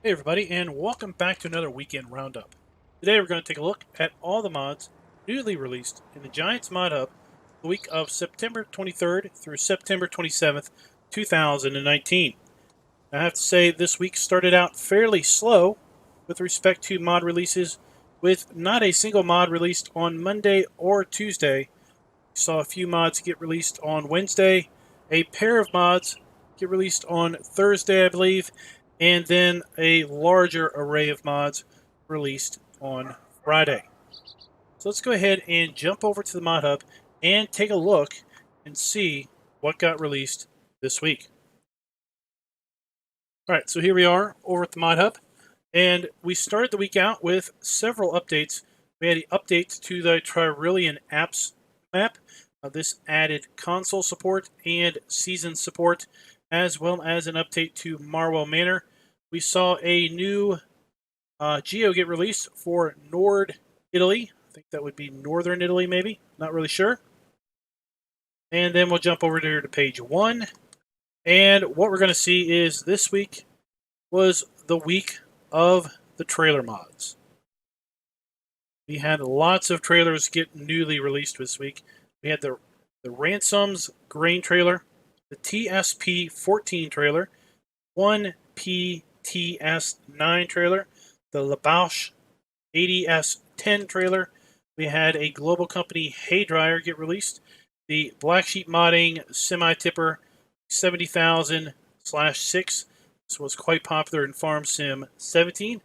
Hey everybody, and welcome back to another weekend roundup. Today we're going to take a look at all the mods newly released in the Giants Mod Hub the week of September 23rd through September 27th, 2019. I have to say this week started out fairly slow with respect to mod releases, with not a single mod released on Monday or Tuesday. We saw a few mods get released on Wednesday, a pair of mods get released on Thursday, I believe, and then a larger array of mods released on Friday. So let's go ahead and jump over to the Mod Hub and take a look and see what got released this week. All right, so here we are over at the Mod Hub, and we started the week out with several updates. We had an update to the Tyrolian apps map. This added console support and season support, as well as an update to Marwell Manor. We saw a new geo get released for Nord Italy. I think that would be Northern Italy, maybe. Not really sure. And then we'll jump over here to page 1. And what we're going to see is this week was the week of the trailer mods. We had lots of trailers get newly released this week. We had the Ransomes grain trailer, the TSP14 trailer, 1PTS9 trailer, the Leboulch 80S10 trailer. We had a GlobalCompany hay dryer get released, the Black Sheep Modding semi-tipper 70,000/6. This was quite popular in Farm Sim 17.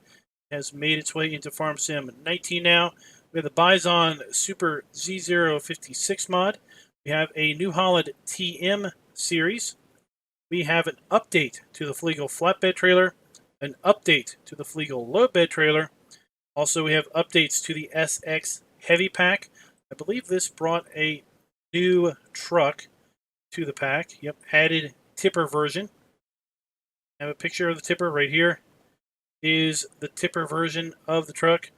It has made its way into Farm Sim 19 now. We have the Bizon Super Z056 mod. We have a New Holland TM Series. We have an update to the Fleagle flatbed trailer, an update to the Fleagle low bed trailer. Also, we have updates to the SX Heavy Pack. I believe this brought a new truck to the pack. Yep, added tipper version. I have a picture of the tipper right here. Is the tipper version of the truck.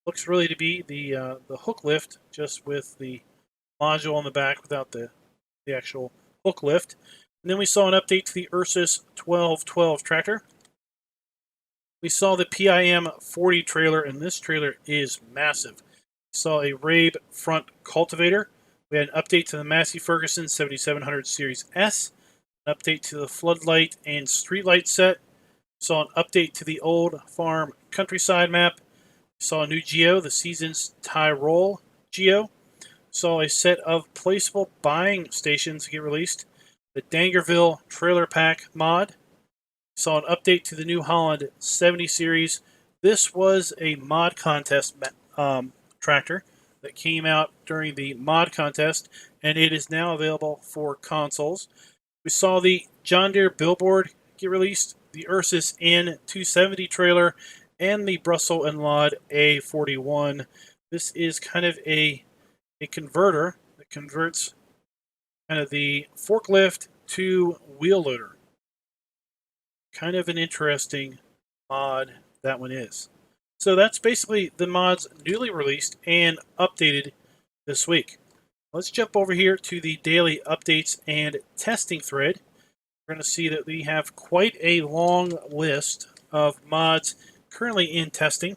Looks really to be the hook lift, just with the module on the back without the actual hook lift. And then we saw an update to the Ursus 1212 tractor. We saw the PIM 40 trailer, and this trailer is massive. We saw a Rabe front cultivator. We had an update to the Massey Ferguson 7700 Series S, an update to the floodlight and streetlight set. We saw an update to the Old Farm Countryside map. We saw a new geo, the Seasons Tyrol geo. We saw a set of placeable buying stations get released. The Dangreville trailer pack mod. We saw an update to the New Holland 70 series. This was a mod contest tractor that came out during the mod contest, and it is now available for consoles. We saw the John Deere BillBoard get released, the Ursus N-270 trailer, and the Bressel And Lade A41. This is kind of a converter that converts kind of the forklift to wheel loader. Kind of an interesting mod that one is. So that's basically the mods newly released and updated this week. Let's jump over here to the daily updates and testing thread. We're going to see that we have quite a long list of mods currently in testing.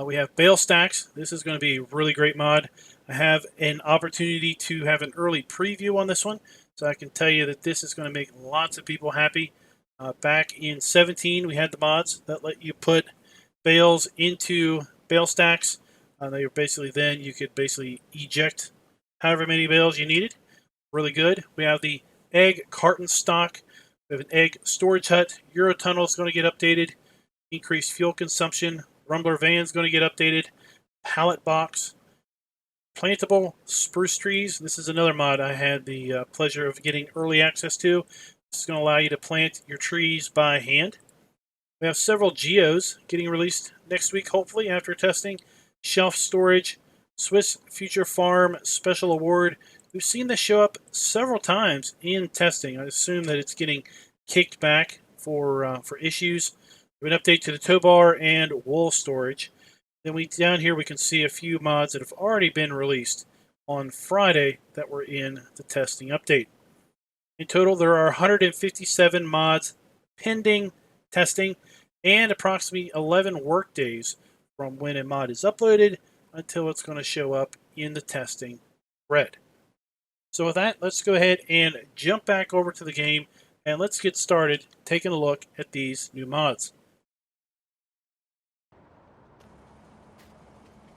We have bale stacks. This is going to be a really great mod. I have an opportunity to have an early preview on this one, so I can tell you that this is going to make lots of people happy. Back in 17, we had the mods that let you put bales into bale stacks. They were basically then you could basically eject however many bales you needed. Really good. We have the egg carton stock. We have an egg storage hut. Eurotunnel is going to get updated. Increased fuel consumption. Rumbler van is going to get updated. Pallet box. Plantable spruce trees. This is another mod I had the pleasure of getting early access to. This is going to allow you to plant your trees by hand. We have several geos getting released next week, hopefully, after testing. Shelf storage, Swiss Future Farm Special Award. We've seen this show up several times in testing. I assume that it's getting kicked back for issues. We have an update to the tow bar and wool storage. Then down here we can see a few mods that have already been released on Friday that were in the testing update. In total, there are 157 mods pending testing, and approximately 11 work days from when a mod is uploaded until it's going to show up in the testing thread. So with that, let's go ahead and jump back over to the game, and let's get started taking a look at these new mods.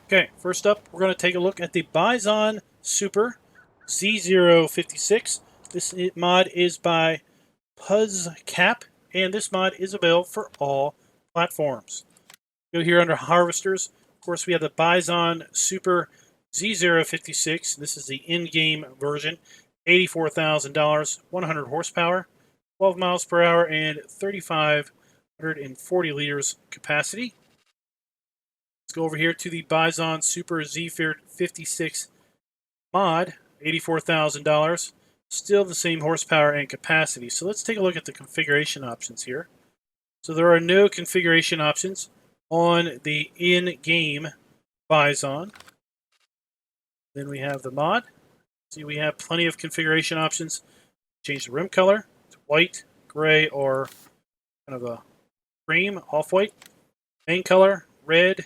Okay, first up, we're going to take a look at the Bizon Super Z056. This mod is by Puzzcap, and this mod is available for all platforms. Go here under Harvesters. Of course, we have the Bizon Super Z056. This is the in-game version. $84,000, 100 horsepower, 12 miles per hour, and 3,540 liters capacity. Let's go over here to the Bizon Super Z56 mod, $84,000. Still the same horsepower and capacity. So let's take a look at the configuration options here. So there are no configuration options on the in-game Bizon. Then we have the mod. See, we have plenty of configuration options. Change the rim color to white, gray, or kind of a cream, off-white. Main color, red. A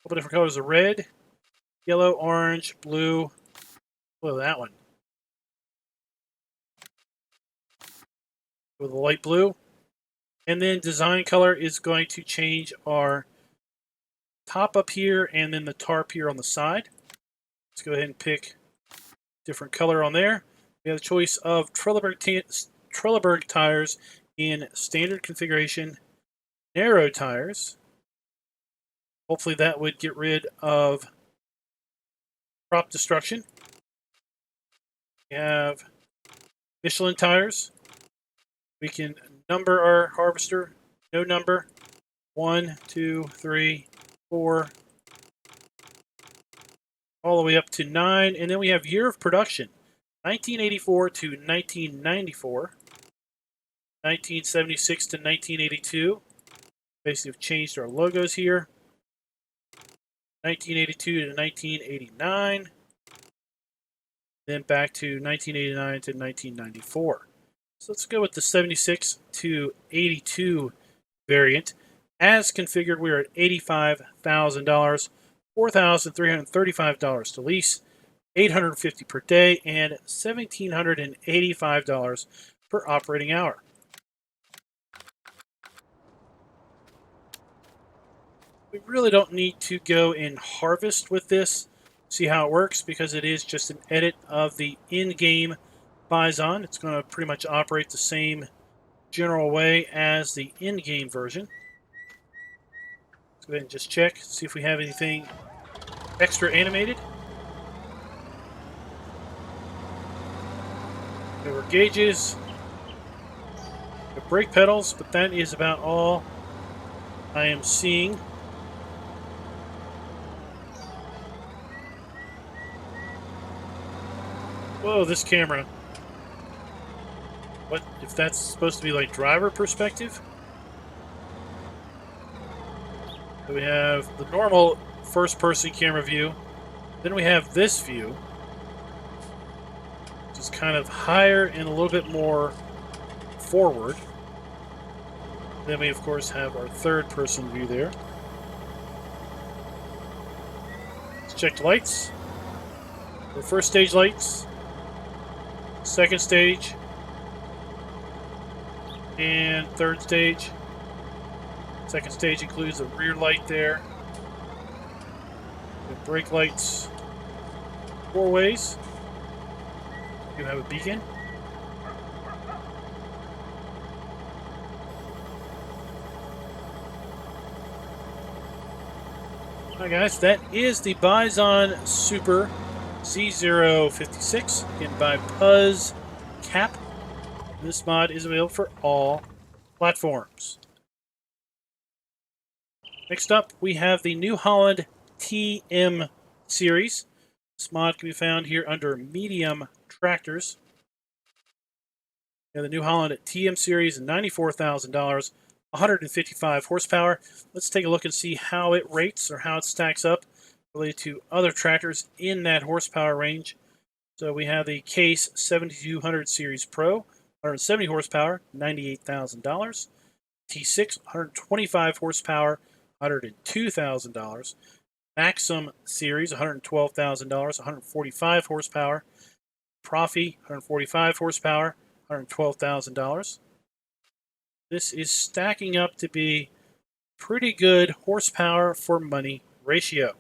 couple different colors of red, yellow, orange, blue. Oh, that one. With a light blue. And then design color is going to change our top up here and then the tarp here on the side. Let's go ahead and pick different color on there. We have the choice of Trelleborg tires in standard configuration, narrow tires. Hopefully that would get rid of crop destruction. We have Michelin tires. We can number our harvester. No number. 1, 2, 3, 4. All the way up to 9. And then we have year of production. 1984 to 1994. 1976 to 1982. Basically, we've changed our logos here. 1982 to 1989. Then back to 1989 to 1994. So let's go with the 76 to 82 variant. As configured, we're at $85,000, $4,335 to lease, $850 per day, and $1,785 per operating hour. We really don't need to go and harvest with this, see how it works, because it is just an edit of the in-game Bizon. It's going to pretty much operate the same general way as the in-game version. Let's go ahead and just check, see if we have anything extra animated. There were gauges, the brake pedals, but that is about all I am seeing. Whoa, this camera. What if that's supposed to be like driver perspective? So we have the normal first-person camera view. Then we have this view, which is kind of higher and a little bit more forward. Then we, of course, have our third-person view there. Let's check the lights. The first stage lights. Second stage. And third stage. Second stage includes a rear light there. The brake lights 4 ways. You have a beacon. Alright guys, that is the Bizon Super Z056, again by Puzzcap. This mod is available for all platforms. Next up, we have the New Holland TM Series. This mod can be found here under Medium Tractors. We have the New Holland TM Series, $94,000, 155 horsepower. Let's take a look and see how it rates or how it stacks up related to other tractors in that horsepower range. So we have the Case 7200 Series Pro, 170 horsepower, $98,000. T6, 125 horsepower, $102,000. Maxim Series, $112,000, 145 horsepower. Profi, 145 horsepower, $112,000. This is stacking up to be pretty good horsepower for money ratio.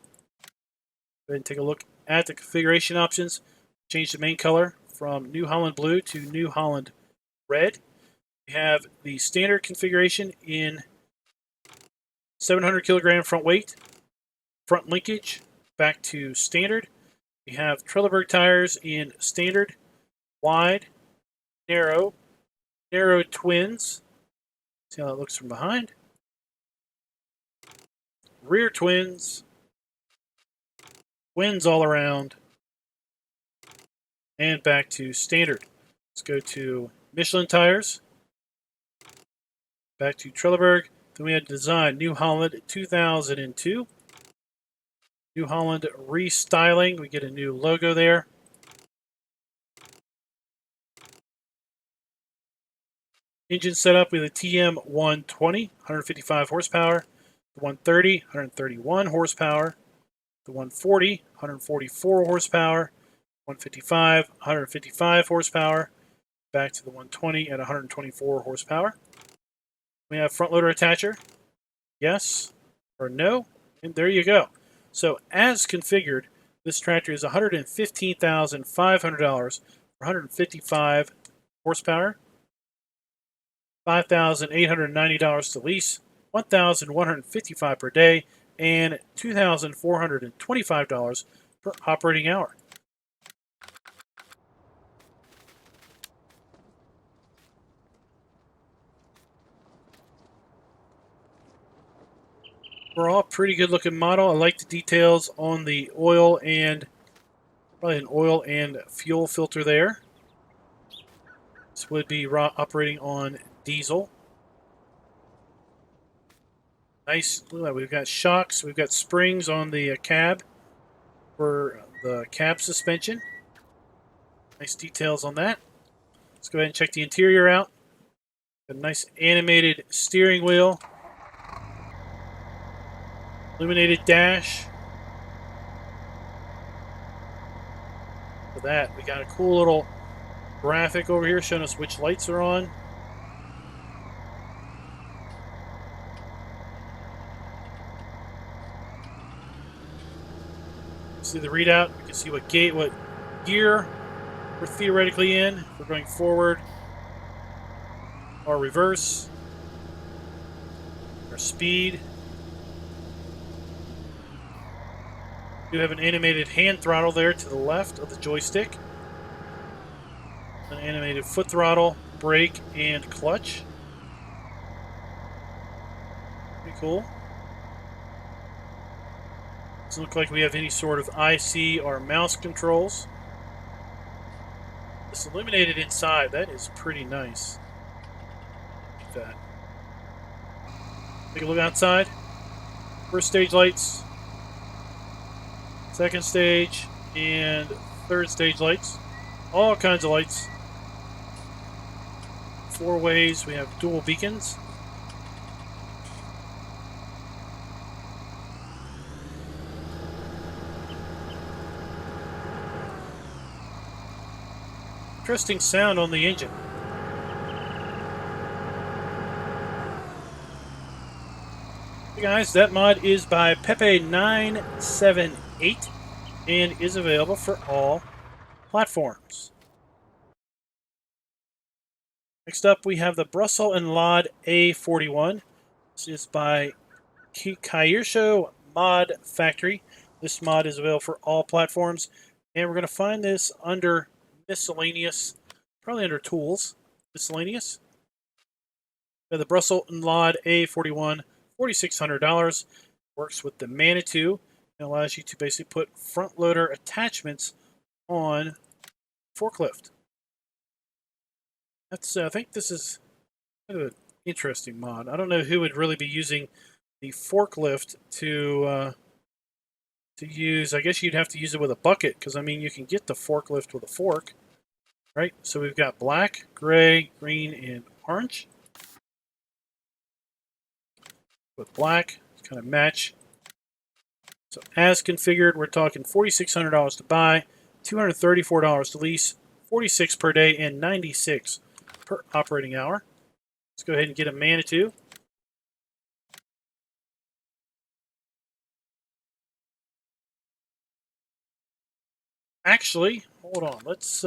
Go ahead and take a look at the configuration options. Change the main color from New Holland Blue to New Holland Red. We have the standard configuration in 700 kilogram front weight, front linkage back to standard. We have Trelleborg tires in standard, wide, narrow, narrow twins. See how that looks from behind. Rear twins, twins all around, and back to standard. Let's go to Michelin tires, back to Trelleborg. Then we had design New Holland 2002. New Holland restyling. We get a new logo there. Engine setup with a TM 120, 155 horsepower. The 130, 131 horsepower. The 140, 144 horsepower. 155, 155 horsepower. Back to the 120 at 124 horsepower. We have front loader attacher. Yes or no. And there you go. So as configured, this tractor is $115,500 for 155 horsepower. $5,890 to lease, $1,155 per day, and $2,425 per operating hour. Overall, pretty good looking model. I like the details on the oil and probably an oil and fuel filter there. This would be operating on diesel. Nice. Look at that. We've got shocks. We've got springs on the cab for the cab suspension. Nice details on that. Let's go ahead and check the interior out. A nice animated steering wheel. Illuminated dash. For that, we got a cool little graphic over here showing us which lights are on. See the readout. We can see what gear we're theoretically in. If we're going forward or reverse. Our speed. We do have an animated hand throttle there to the left of the joystick. An animated foot throttle, brake, and clutch. Pretty cool. Doesn't look like we have any sort of IC or mouse controls. It's illuminated inside. That is pretty nice. Look at that. Take a look outside. First stage lights. Second stage and third stage lights. All kinds of lights. 4 ways. We have dual beacons. Interesting sound on the engine. Hey guys, that mod is by FS19 and is available for all platforms. Next up, we have the Bressel And Lade A41. This is by Kairsho Mod Factory. This mod is available for all platforms, and we're going to find this under miscellaneous, probably under tools, miscellaneous. The Bressel And Lade A41, $4,600, works with the Manitou and allows you to basically put front loader attachments on forklift. That's I think this is kind of an interesting mod. I don't know who would really be using the forklift to use. I guess you'd have to use it with a bucket, because I mean you can get the forklift with a fork, right? So we've got black, gray, green, and orange. with black, kind of match. So as configured, we're talking $4,600 to buy, $234 to lease, $46 per day, and $96 per operating hour. Let's go ahead and get a Manitou. Actually, hold on. Let's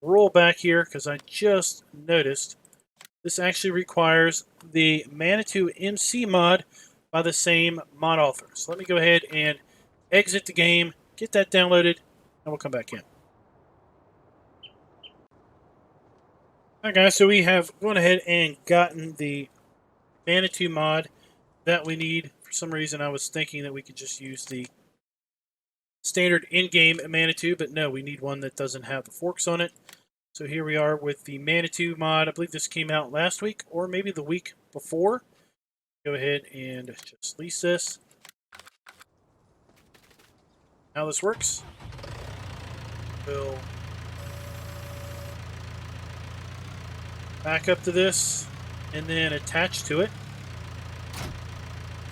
roll back here because I just noticed this actually requires the Manitou MC mod by the same mod author. So let me go ahead and exit the game, get that downloaded, and we'll come back in. Alright guys, so we have gone ahead and gotten the Manitou mod that we need. For some reason I was thinking that we could just use the standard in-game Manitou, but no, we need one that doesn't have the forks on it. So here we are with the Manitou mod. I believe this came out last week or maybe the week before. Go ahead and just lease this. How this works. We'll back up to this and then attach to it.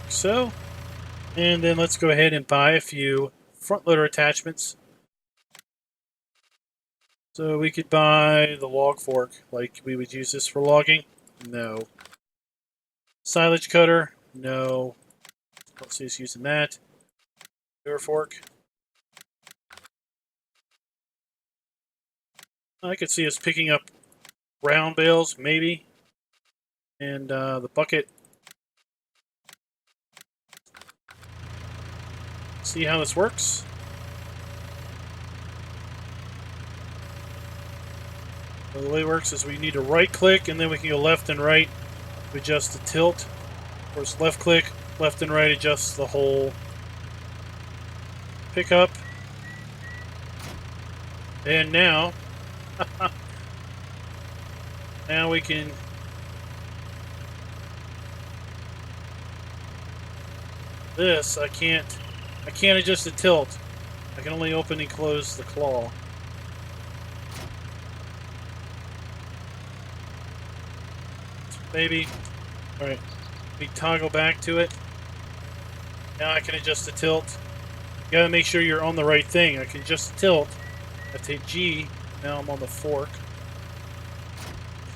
Like so. And then let's go ahead and buy a few front loader attachments. So we could buy the log fork, like we would use this for logging. No. Silage cutter. No. Don't see us using that. Door fork. I could see us picking up round bales, maybe. And the bucket. See how this works. So the way it works is we need to right click and then we can go left and right to adjust the tilt. Of course, left click, left and right adjusts the whole pickup. And now, now we can this. I can't adjust the tilt. I can only open and close the claw. Maybe. Alright. We toggle back to it. Now I can adjust the tilt. You gotta make sure you're on the right thing. I can adjust the tilt. I have to hit G. Now I'm on the fork.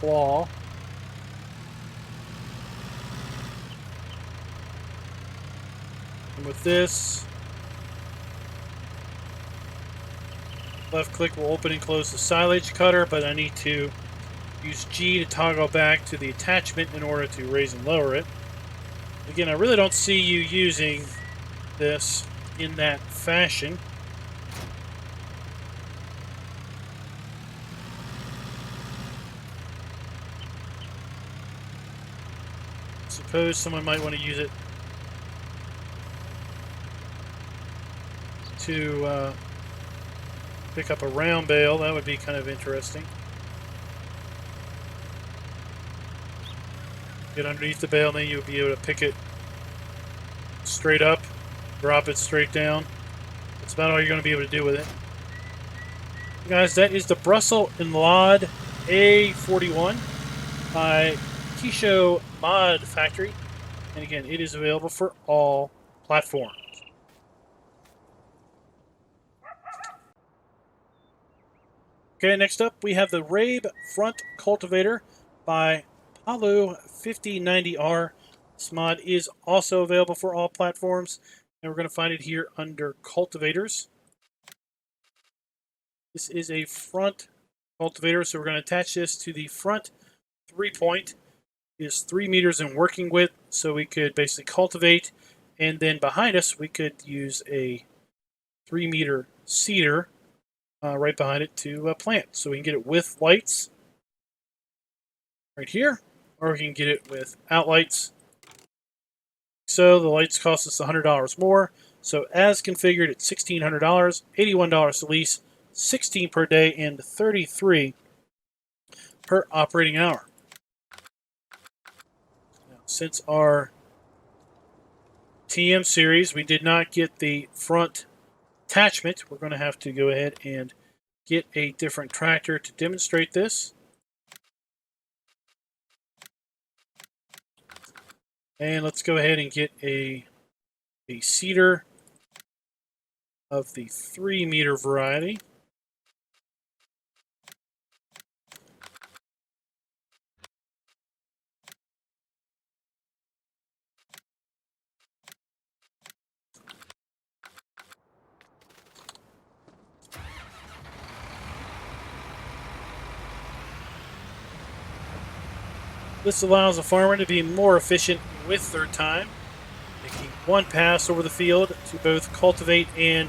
Claw. And with this, left click will open and close the silage cutter, but I need to use G to toggle back to the attachment in order to raise and lower it. Again, I really don't see you using this in that fashion. Suppose someone might want to use it to pick up a round bale. That would be kind of interesting. Get underneath the bale, and then you'll be able to pick it straight up, drop it straight down. That's about all you're going to be able to do with it. Guys, that is the Bressel And Lade A41 by Keisho Mod Factory. And again, it is available for all platforms. Okay, next up we have the Rabe Front Cultivator by Palu 5090R. This mod is also available for all platforms, and we're going to find it here under Cultivators. This is a front cultivator, so we're going to attach this to the front 3-point. It is 3 meters in working width, so we could basically cultivate, and then behind us we could use a 3-meter seeder right behind it to plant. So we can get it with lights right here, or we can get it without lights. So the lights cost us $100 more. So as configured, it's $1,600, $81 to lease, $16 per day, and $33 per operating hour. Now, since our TM series, we did not get the front attachment, we're going to have to go ahead and get a different tractor to demonstrate this. And let's go ahead and get a seeder of the 3-meter variety. This allows a farmer to be more efficient with their time, making one pass over the field to both cultivate and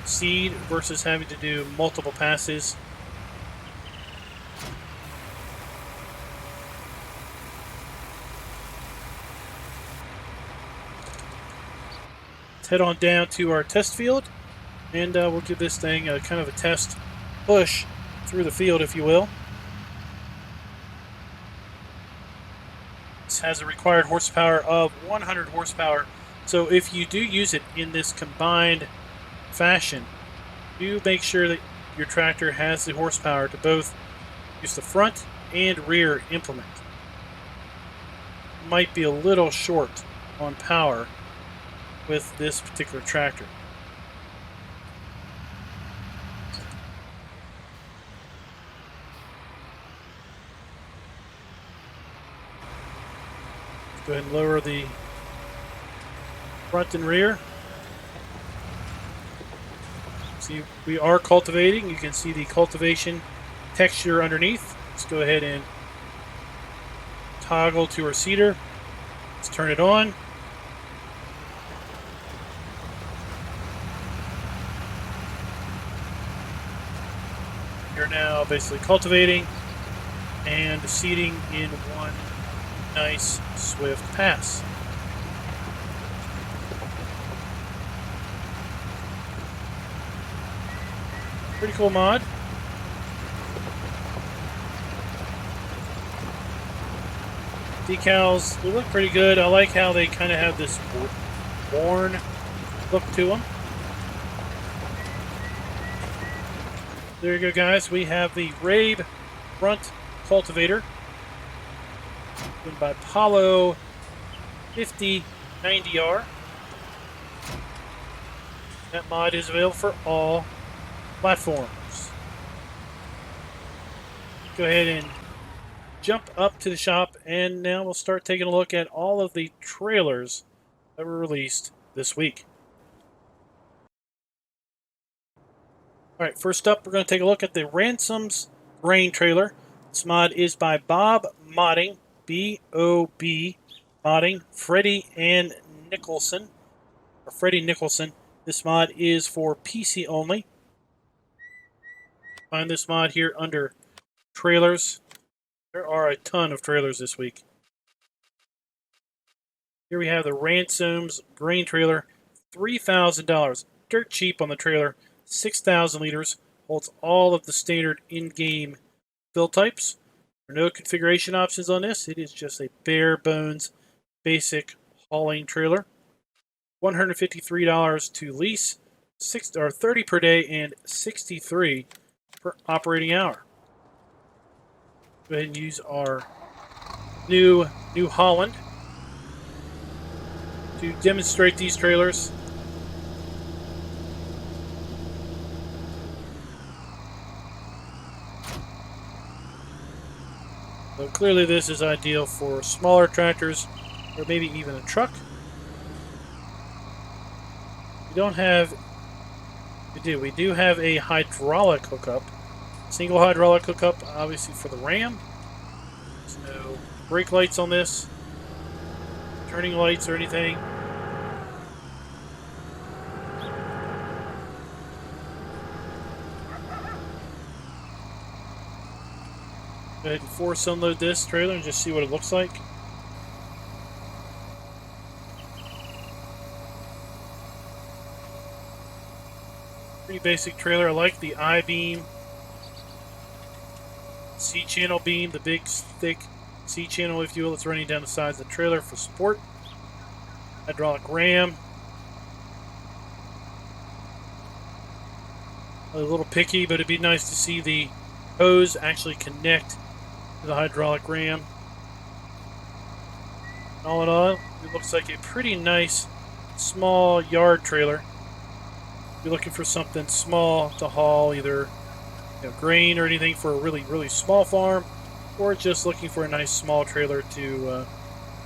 seed versus having to do multiple passes. Let's head on down to our test field, and we'll give this thing a kind of a test push through the field, if you will. This has a required horsepower of 100 horsepower, so if you do use it in this combined fashion, do make sure that your tractor has the horsepower to both use the front and rear implement. Might be a little short on power with this particular tractor. Go ahead and lower the front and rear. See, we are cultivating. You can see the cultivation texture underneath. Let's go ahead and toggle to our seeder. Let's turn it on. You're now basically cultivating and seeding in one nice, swift pass. Pretty cool mod. Decals, they look pretty good. I like how they kind of have this worn look to them. There you go, guys. We have the Rabe front cultivator by Apollo 5090R. That mod is available for all platforms. Go ahead and jump up to the shop, and now we'll start taking a look at all of the trailers that were released this week. Alright, first up, we're going to take a look at the Ransomes grain trailer. This mod is by Bob Modding, B-O-B Modding, Freddie and Nicholson, or Freddie Nicholson. This mod is for PC only. Find this mod here under trailers. There are a ton of trailers this week. Here we have the Ransomes grain trailer, $3,000. Dirt cheap on the trailer, 6,000 liters. Holds all of the standard in-game fill types. There are no configuration options on this. It is just a bare bones basic hauling trailer. $153 to lease, $30 per day, and $63 per operating hour. Go ahead and use our New Holland to demonstrate these trailers. So clearly this is ideal for smaller tractors or maybe even a truck. We do have a hydraulic hookup. Single hydraulic hookup, obviously for the Ram. There's no brake lights on this, turning lights or anything. Go ahead and force unload this trailer and just see what it looks like. Pretty basic trailer. I like the I-beam, C-channel beam, the big thick C-channel, if you will, that's running down the sides of the trailer for support. Hydraulic ram. A little picky, but it'd be nice to see the hose actually connect to the hydraulic ram. All in all, it looks like a pretty nice small yard trailer. If you're looking for something small to haul, either grain or anything for a really, really small farm, or just looking for a nice small trailer to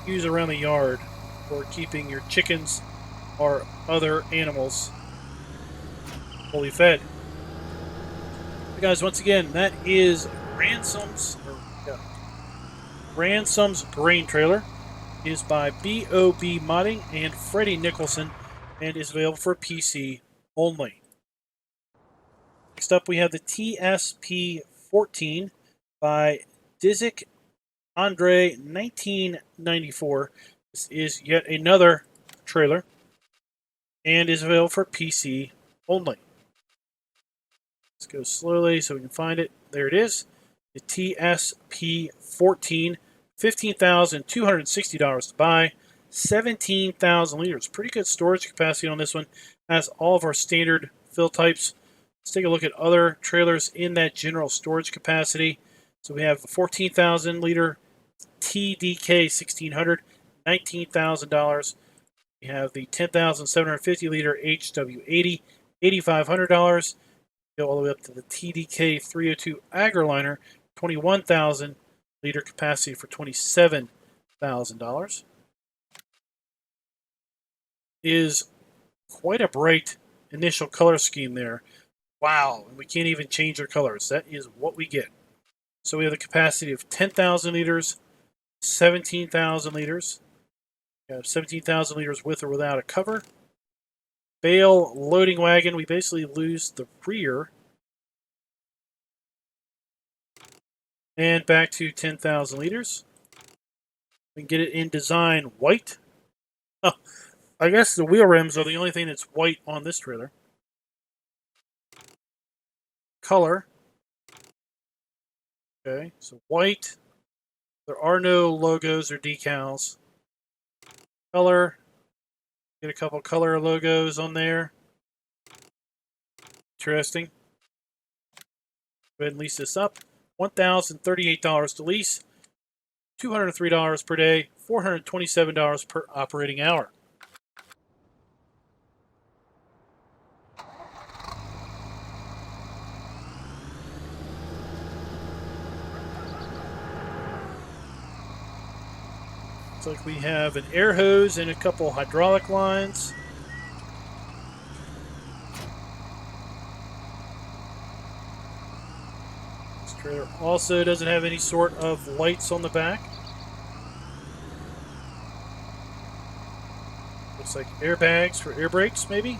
use around the yard for keeping your chickens or other animals fully fed. So guys, once again, that is Ransomes grain trailer. It is by BOB Modding and Freddie Nicholson, and is available for PC only. Next up, we have the TSP14 by Dizik Andre 1994. This is yet another trailer, and is available for PC only. Let's go slowly so we can find it. There it is. The TSP14, $15,260 to buy, 17,000 liters. Pretty good storage capacity on this one. Has all of our standard fill types. Let's take a look at other trailers in that general storage capacity. So we have a 14,000 liter TDK 1600, $19,000. We have the 10,750 liter HW80, $8,500. Go all the way up to the TDK 302 Agroliner, 21,000 liter capacity for $27,000. Is quite a bright initial color scheme there. Wow, and we can't even change their colors. That is what we get. So we have the capacity of 10,000 liters, 17,000 liters. We have 17,000 liters with or without a cover. Bale loading wagon, we basically lose the rear. And back to 10,000 liters. We can get it in design white. Oh, I guess the wheel rims are the only thing that's white on this trailer. Color. Okay, so white. There are no logos or decals. Color. Get a couple color logos on there. Interesting. Go ahead and lease this up. $1,038 to lease. $203 per day. $427 per operating hour. Looks like we have an air hose and a couple hydraulic lines. This trailer also doesn't have any sort of lights on the back. Looks like airbags for air brakes, maybe?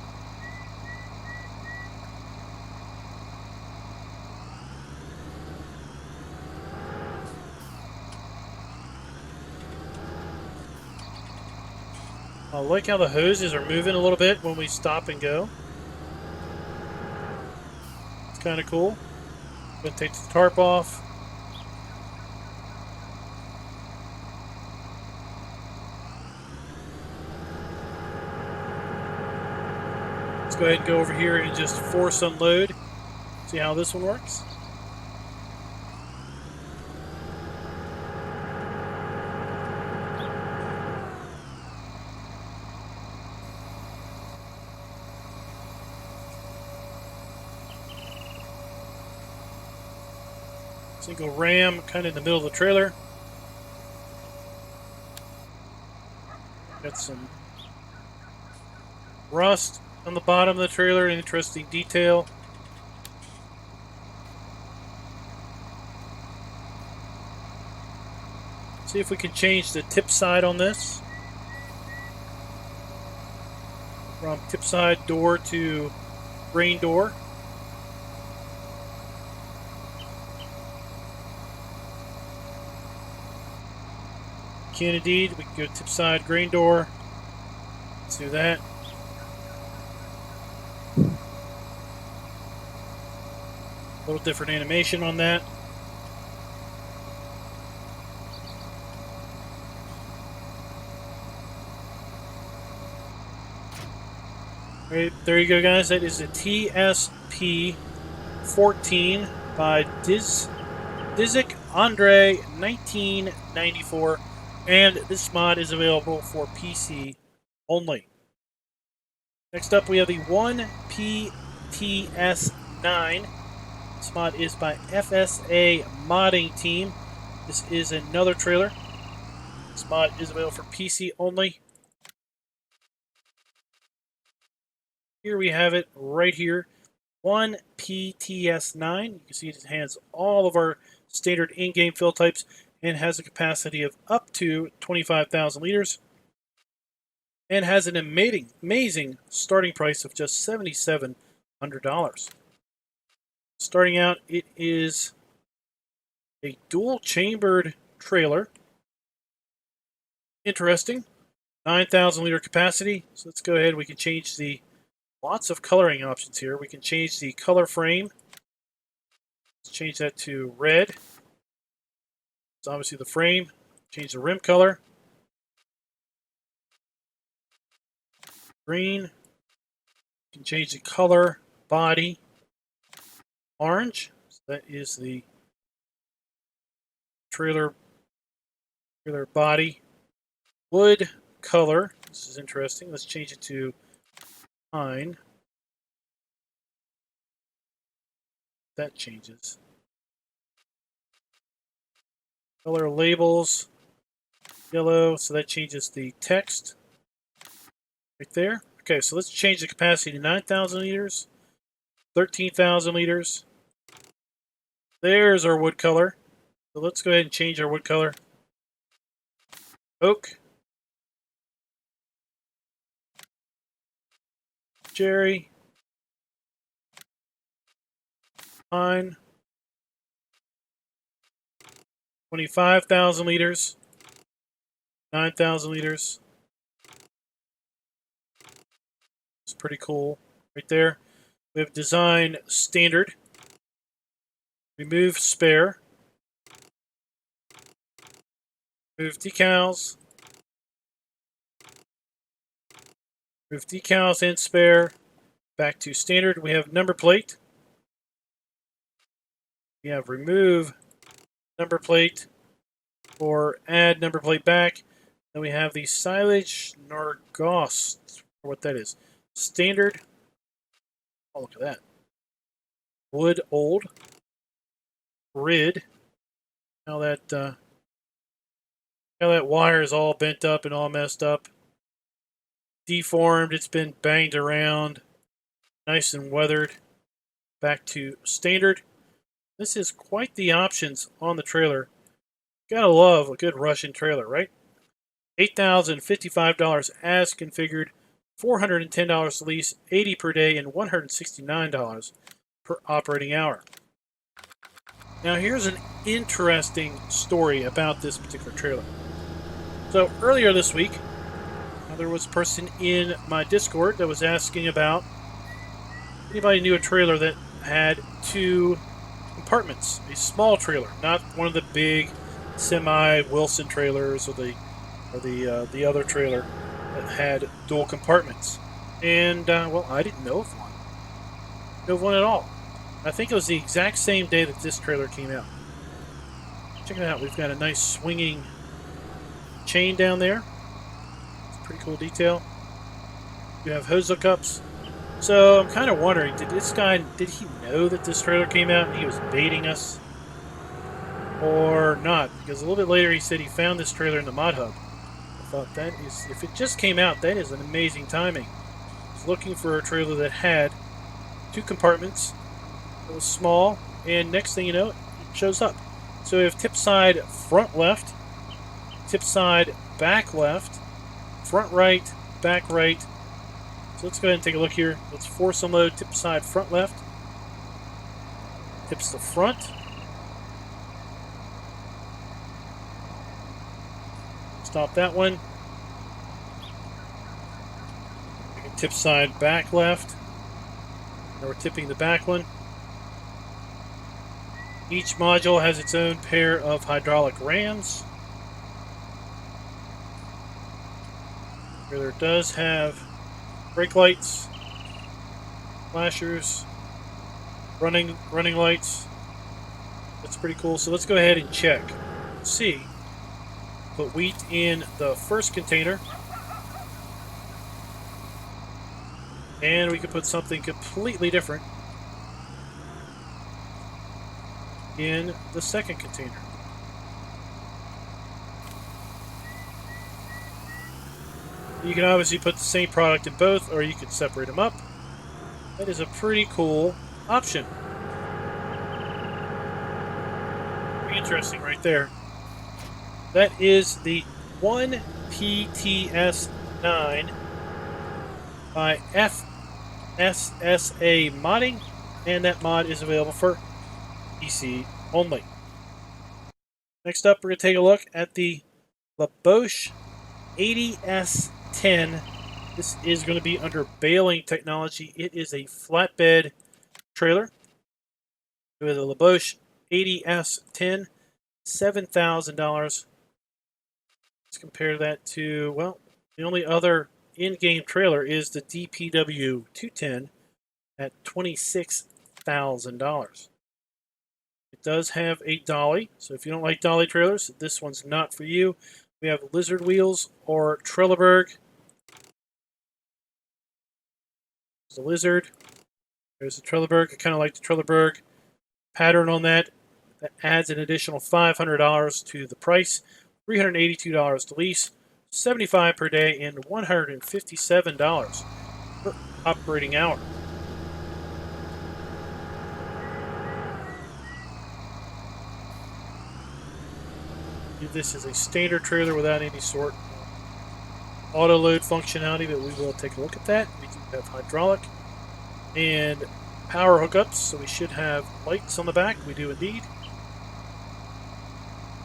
I like how the hoses are moving a little bit when we stop and go. It's kind of cool. Gonna take the tarp off. Let's go ahead and go over here and just force unload. See how this one works. Single ram kind of in the middle of the trailer. Got some rust on the bottom of the trailer, an interesting detail. See if we can change the tip side on this. From tip side door to grain door. Can indeed. We can go tip side grain door. Let's do that. A little different animation on that. All right, there you go, guys. That is a TSP14 by Dizik Andre 1994. And this mod is available for PC only. Next up, we have the 1PTS9. This mod is by FSA Modding Team. This is another trailer. This mod is available for PC only. Here we have it right here. 1PTS9. You can see it has all of our standard in-game fill types and has a capacity of up to 25,000 liters. And has an amazing starting price of just $7,700. Starting out, it is a dual-chambered trailer. Interesting. 9,000 liter capacity. So let's go ahead. We can change the lots of coloring options here. We can change the color frame. Let's change that to red. It's obviously the frame. Change the rim color. Green. You can change the color body. Orange. So that is the trailer body. Wood color. This is interesting. Let's change it to pine. That changes. Color labels. Yellow. So that changes the text. Right there. Okay, so let's change the capacity to 9,000 liters. 13,000 liters. There's our wood color. So let's go ahead and change our wood color. Oak. Cherry. Pine. 25,000 liters. 9,000 liters. It's pretty cool right there. We have design standard. Remove spare. Remove decals. Remove decals and spare. Back to standard. We have number plate. We have remove number plate or add number plate back. Then we have the silage Nargos, what that is. Standard. Oh, look at that. Wood old. Grid. How that wire is all bent up and all messed up. Deformed. It's been banged around. Nice and weathered. Back to standard. This is quite the options on the trailer. Gotta love a good Russian trailer, right? $8,055 as configured, $410 to lease, $80 per day, and $169 per operating hour. Now here's an interesting story about this particular trailer. So earlier this week, there was a person in my Discord that was asking about anybody knew a trailer that had 2 compartments, a small trailer, not one of the big semi-Wilson trailers or the other trailer that had dual compartments. And well, I didn't know of one. No one at all. I think it was the exact same day that this trailer came out. Check it out. We've got a nice swinging chain down there. It's a pretty cool detail. You have hose hookups. So I'm kind of wondering, did he know that this trailer came out and he was baiting us? Or not? Because a little bit later he said he found this trailer in the mod hub. I thought that is, if it just came out, that is an amazing timing. I was looking for a trailer that had 2 compartments. It was small, and next thing you know, it shows up. So we have tip side front left, tip side back left, front right, back right. So let's go ahead and take a look here. Let's force unload tip side front left. Tips the front. Stop that one. Tip side back left. Now we're tipping the back one. Each module has its own pair of hydraulic rams. Trailer does have brake lights, flashers, running lights. That's pretty cool. So let's go ahead and check. Let's see. put wheat in the first container. And we can put something completely different in the second container. You can obviously put the same product in both, or you can separate them up. That is a pretty cool option. Pretty interesting right there. That is the 1PTS9 by FSSA Modding, and that mod is available for PC only. Next up, we're going to take a look at the Leboulch 80S10. This is going to be under baling technology. It is a flatbed trailer with a Leboulch 80S10, $7,000. Let's compare that to, well, the only other in-game trailer is the DPW 210 at $26,000. It does have a dolly, so if you don't like dolly trailers, this one's not for you. We have lizard wheels or Trelleborg. There's the lizard. There's the Trelleborg. I kind of like the Trelleborg pattern on that. That adds an additional $500 to the price. $382 to lease, $75 per day, and $157 per operating hour. This is a standard trailer without any sort of auto load functionality, but we will take a look at that. We do have hydraulic and power hookups, so we should have lights on the back. We do indeed.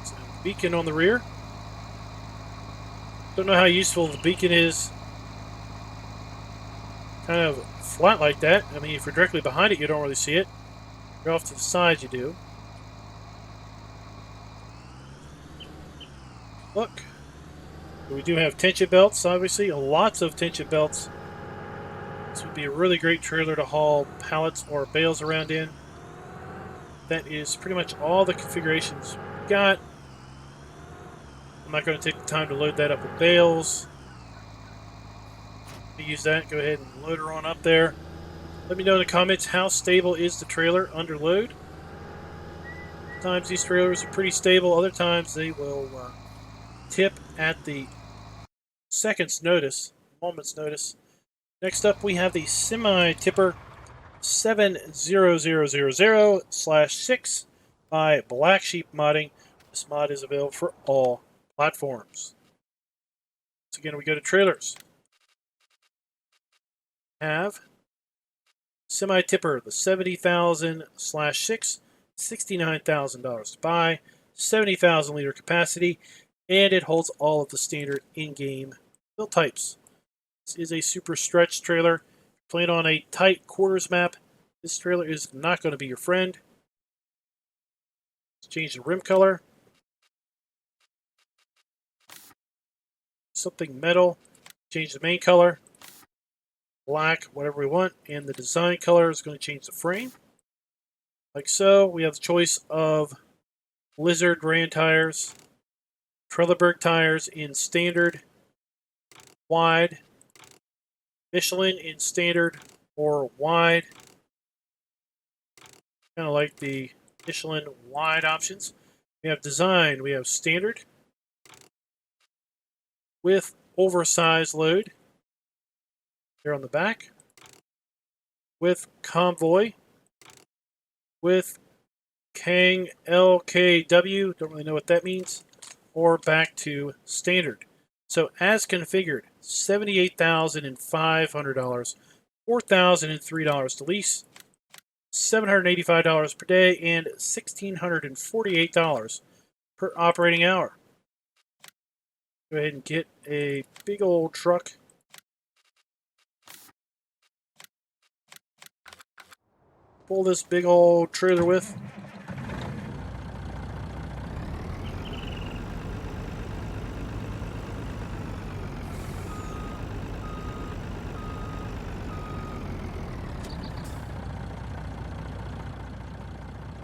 So beacon on the rear. Don't know how useful the beacon is kind of flat like that. I mean, if you're directly behind it, you don't really see it. If you're off to the side, you do. Look. We do have tension belts, obviously. Lots of tension belts. This would be a really great trailer to haul pallets or bales around in. That is pretty much all the configurations we've got. I'm not going to take the time to load that up with bales. To use that, go ahead and load her on up there. Let me know in the comments how stable is the trailer under load. Sometimes these trailers are pretty stable, other times they will tip at the moment's notice. Next up, we have the semi-tipper 70000/6 by Black Sheep Modding. This mod is available for all platforms. So again, we go to trailers. Have semi-tipper, the 70,000/6, $69,000 to buy, 70,000 liter capacity, and it holds all of the standard in-game build types. This is a super stretch trailer. Playing on a tight quarters map, this trailer is not going to be your friend. Let's change the rim color. Something metal. Change the main color. Black, whatever we want. And the design color is going to change the frame. Like so. We have the choice of Lizard Ram tires, Trelleborg tires in standard, wide, Michelin in standard or wide. Kind of like the Michelin wide options. We have design. We have standard with oversized load here on the back, with convoy, with Kang LKW, don't really know what that means, or back to standard. So as configured, $78,500, $4,003 to lease, $785 per day, and $1,648 per operating hour. Go ahead and get a big old truck. Pull this big old trailer with.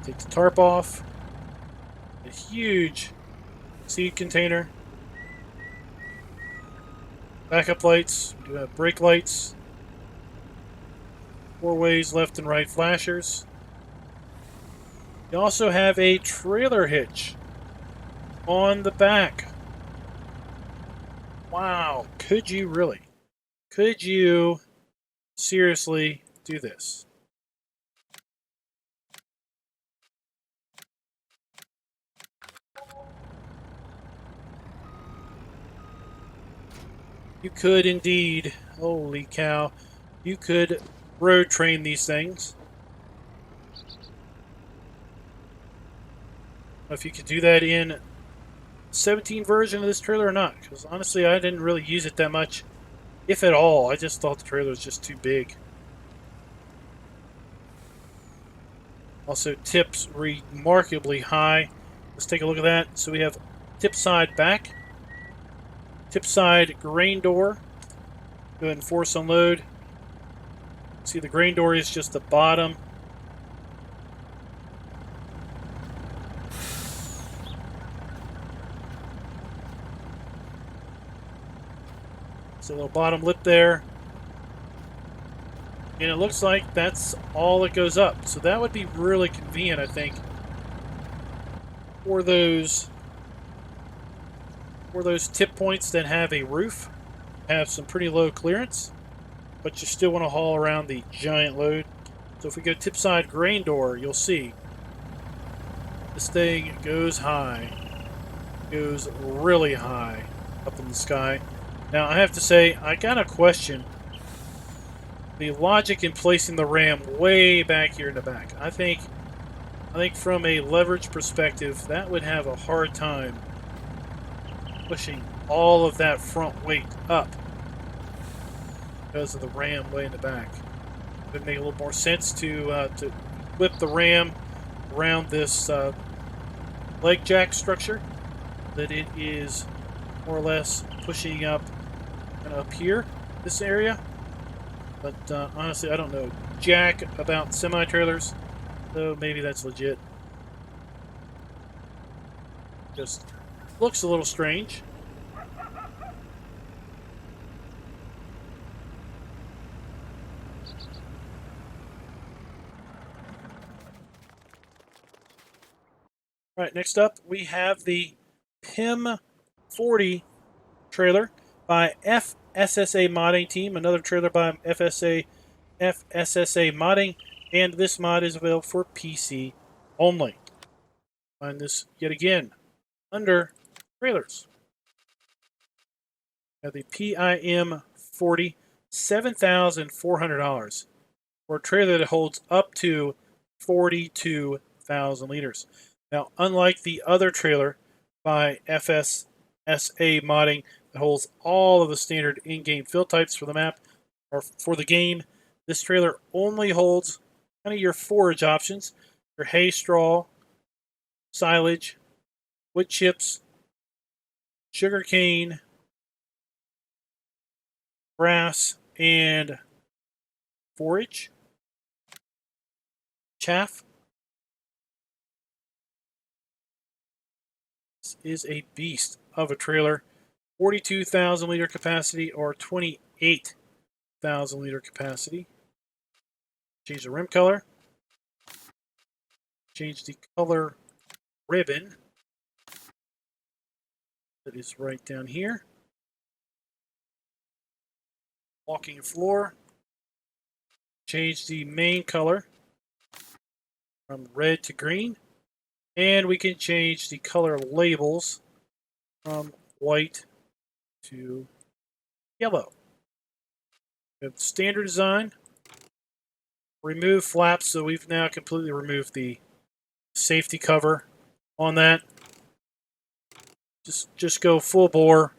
Take the tarp off. A huge seed container. backup lights. We do have brake lights. 4 ways left and right flashers. You also have a trailer hitch on the back. Wow, could you really? Could you seriously do this? You could indeed. Holy cow. You could road train these things. I don't know if you could do that in 17 version of this trailer or not, because honestly I didn't really use it that much, if at all. I just thought the trailer was just too big. Also, tips remarkably high. Let's take a look at that. So we have tip side back, tip side grain door. Go ahead and force unload. See, the grain door is just the bottom. It's a little bottom lip there. And it looks like that's all that goes up. So that would be really convenient, I think, for those tip points that have a roof, have some pretty low clearance, but you still want to haul around the giant load. So if we go tip side grain door, you'll see this thing goes high, goes really high up in the sky. Now I have to say, I gotta question the logic in placing the ram way back here in the back. I think from a leverage perspective, that would have a hard time pushing all of that front weight up because of the ram way in the back. It would make a little more sense to whip the ram around this leg jack structure, that it is more or less pushing up and up here, this area. But honestly, I don't know jack about semi-trailers, so maybe that's legit. Just looks a little strange. All right, next up we have the PIM 40 trailer by FSSA Modding Team, another trailer by FSSA Modding, and this mod is available for PC only. Find this yet again under trailers. Now the PIM 40, $7,400 for a trailer that holds up to 42,000 liters. Now, unlike the other trailer by FSSA Modding that holds all of the standard in-game fill types for the map or for the game, this trailer only holds kind of your forage options: your hay, straw, silage, wood chips, sugar cane, grass, and forage, chaff. This is a beast of a trailer. 42,000 liter capacity or 28,000 liter capacity. Change the rim color. Change the color ribbon. That is right down here. Walking floor. Change the main color from red to green. And we can change the color labels from white to yellow. We have standard design. Remove flaps, so we've now completely removed the safety cover on that. Just go full bore.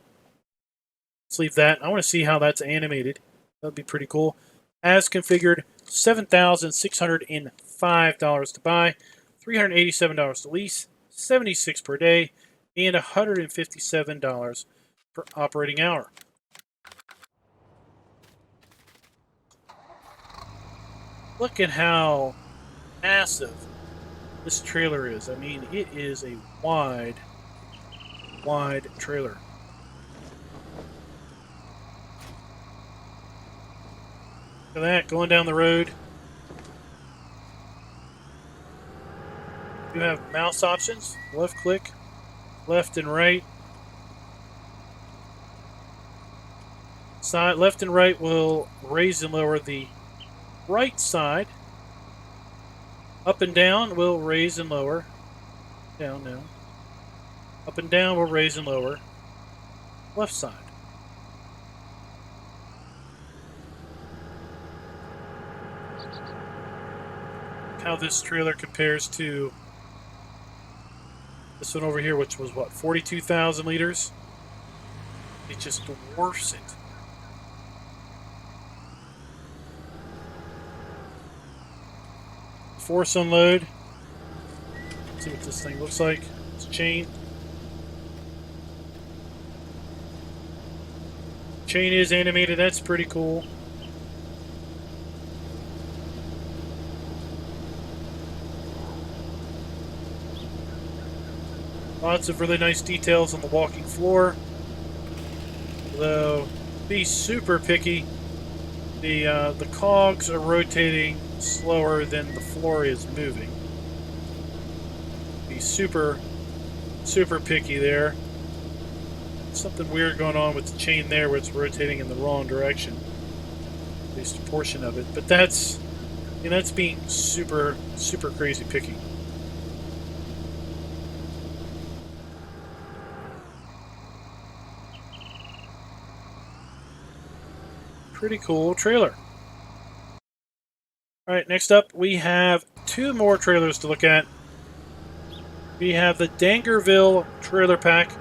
Let's leave that. I want to see how that's animated. That'd be pretty cool. As configured, $7,605 to buy, $387 to lease, $76 per day, and $157 per operating hour. Look at how massive this trailer is. I mean, it is a wide trailer. Look at that, going down the road. You have mouse options, left click, left and right. Side, left and right will raise and lower the right side. Up and down will raise and lower. Down now. Up and down will raise and lower. Left side. How this trailer compares to this one over here, which was what, 42,000 liters? It just dwarfs it. Force unload. Let's see what this thing looks like. It's a chain. Chain is animated. That's pretty cool. Lots of really nice details on the walking floor. Although, be super picky. The cogs are rotating slower than the floor is moving. Be super picky there. Something weird going on with the chain there where it's rotating in the wrong direction. At least a portion of it. But that's, I mean, that's being super crazy picky. Pretty cool trailer. Alright, next up we have two more trailers to look at. We have the Dangreville trailer pack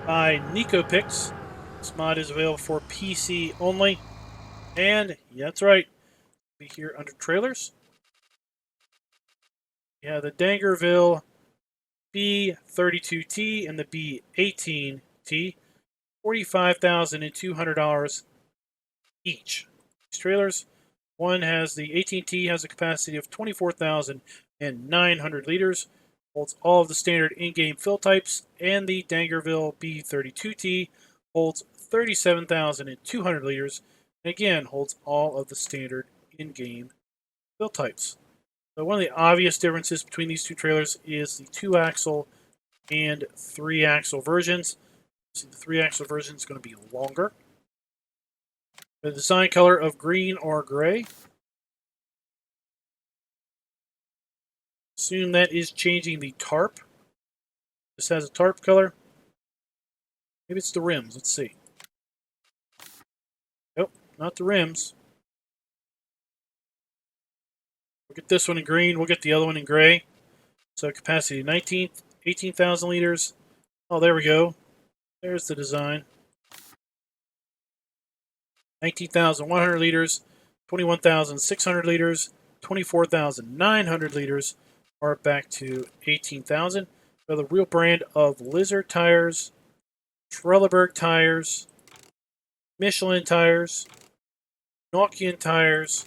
by NecoPix. This mod is available for PC only. And, yeah, that's right, be here under trailers. Yeah, the Dangreville B32T and the B18T, $45,200 each. These trailers, one has the 18T has a capacity of 24,900 liters, holds all of the standard in-game fill types, and the Dangreville B32T holds 37,200 liters, and again holds all of the standard in-game fill types. So one of the obvious differences between these two trailers is the 2-axle and 3-axle versions. So the 3-axle version is going to be longer. The design color of green or gray. Assume that is changing the tarp. This has a tarp color. Maybe it's the rims. Let's see. Nope, not the rims. We'll get this one in green. We'll get the other one in gray. So capacity 18,000 liters. Oh, there we go. There's the design. 19,100 liters, 21,600 liters, 24,900 liters, are back to 18,000. So the real brand of Lizard tires, Trelleborg tires, Michelin tires, Nokian tires,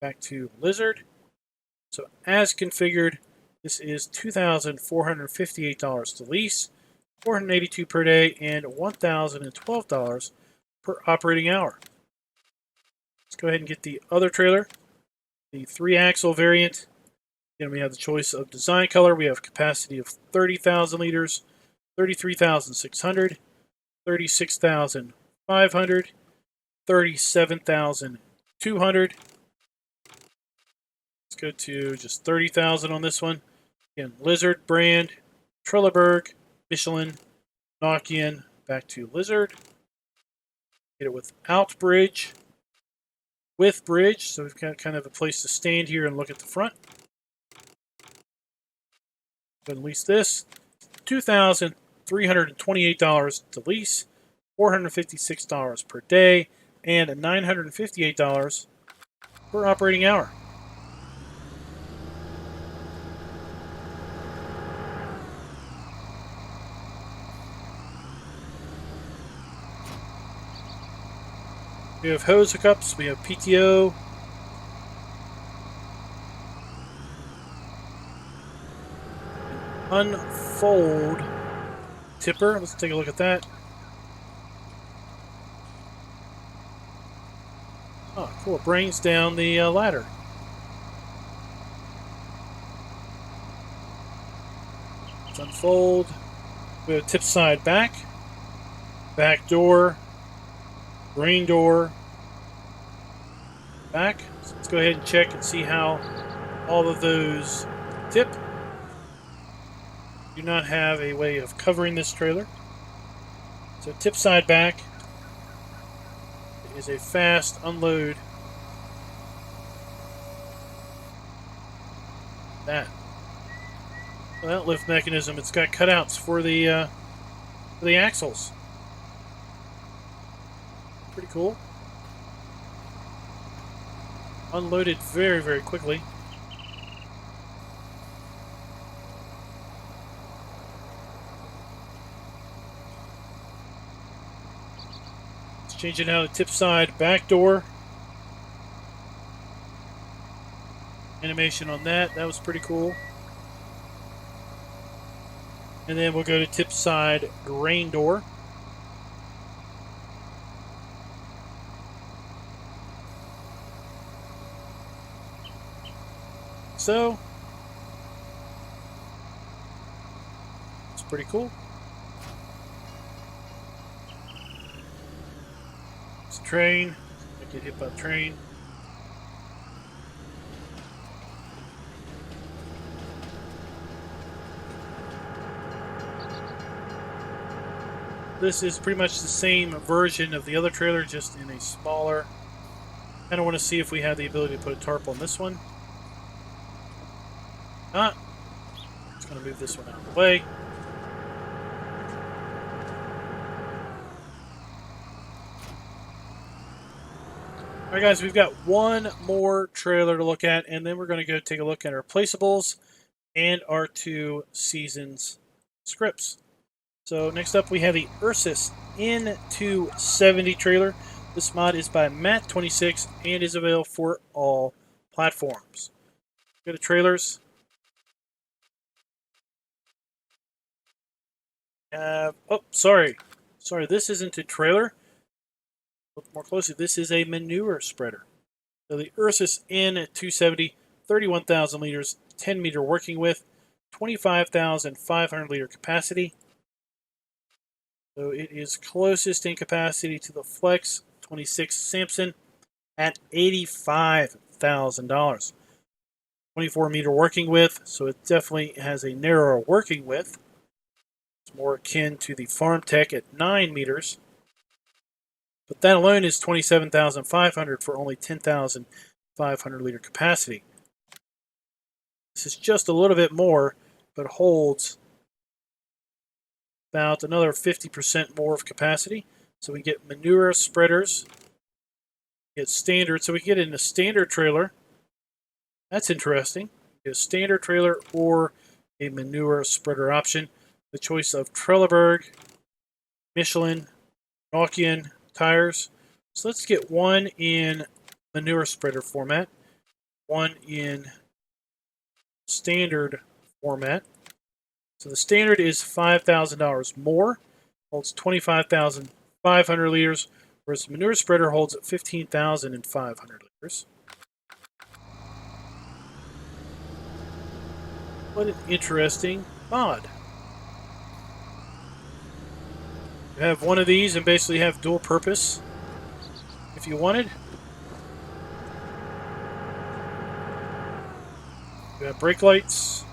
back to Lizard. So as configured, this is $2,458 to lease, $482 per day, and $1,012 per operating hour. Let's go ahead and get the other trailer, the 3-axle variant. Again, we have the choice of design color. We have capacity of 30,000 liters, 33,600, 36,500, 37,200. Let's go to just 30,000 on this one. Again, Lizard brand, Trelleborg, Michelin, Nokian, back to Lizard. Get it without bridge, with bridge, so we've got kind of a place to stand here and look at the front. Go and lease this. $2,328 to lease, $456 per day, and $958 per operating hour. We have hose hookups, we have PTO. Unfold tipper. Let's take a look at that. Oh, Cool, it brings down the ladder. Let's unfold. We have tip side back door, grain door, back. So let's go ahead and check and see how all of those tip. Do not have a way of covering this trailer. So tip side back is a fast unload. That lift mechanism, it's got cutouts for the axles. Pretty cool. Unloaded very, very quickly. Let's change it now to tip side back door. Animation on that. That was pretty cool. And then we'll go to tip side grain door. So, it's pretty cool. It's a train. I get hit by a train. This is pretty much the same version of the other trailer, just in a smaller. I don't want to see if we have the ability to put a tarp on this one. Not. Just going to move this one out of the way. Alright guys, we've got one more trailer to look at, and then we're going to go take a look at our placeables and our 2 seasons scripts. So next up we have the Ursus N-270 trailer. This mod is by Matt26 and is available for all platforms. Go to trailers. Oh, sorry, this isn't a trailer. Look more closely, this is a manure spreader. So the Ursus N-270, 31,000 liters, 10 meter working width, 25,500 liter capacity. So it is closest in capacity to the Flex 26 Samson at $85,000. 24 meter working width, so it definitely has a narrower working width. It's more akin to the Farm Tech at 9 meters. But that alone is 27,500 for only 10,500 liter capacity. This is just a little bit more, but holds about another 50% more of capacity. So we get manure spreaders, get standard, so we get in a standard trailer. That's interesting. Get a standard trailer or a manure spreader option. The choice of Trelleborg, Michelin, Nokian tires. So let's get one in manure spreader format, one in standard format. So the standard is $5,000 more, holds 25,500 liters, whereas the manure spreader holds 15,500 liters. What an interesting mod. You have one of these and basically have dual purpose if you wanted. You have brake lights.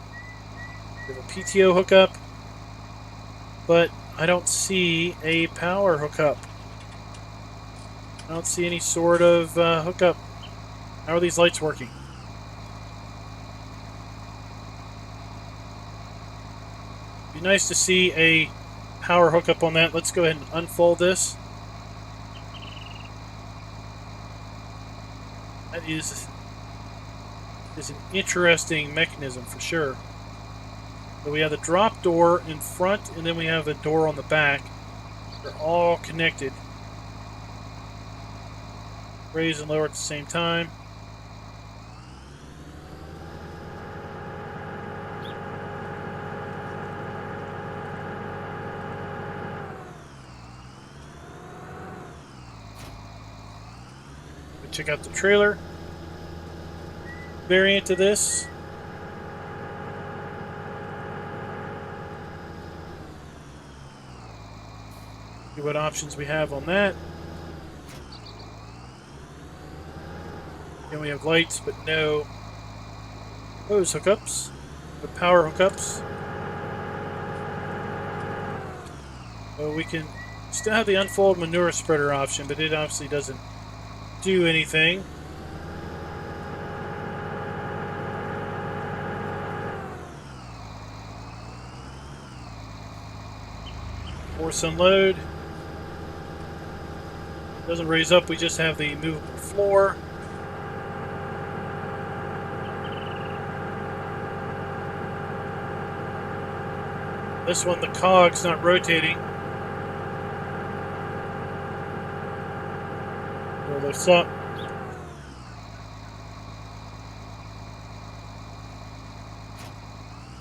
You have a PTO hookup. But I don't see a power hookup. I don't see any sort of hookup. How are these lights working? Be nice to see a power hookup on that. Let's go ahead and unfold this. That is an interesting mechanism for sure. So we have the drop door in front, and then we have a door on the back. They're all connected. Raise and lower at the same time. check out the trailer variant of this. See what options we have on that. Then we have lights, but no hose hookups, no power hookups. So we can still have the unfold manure spreader option, but it obviously doesn't do anything. Force unload. Doesn't raise up, we just have the movable floor. This one, the cog's not rotating. Roll this up.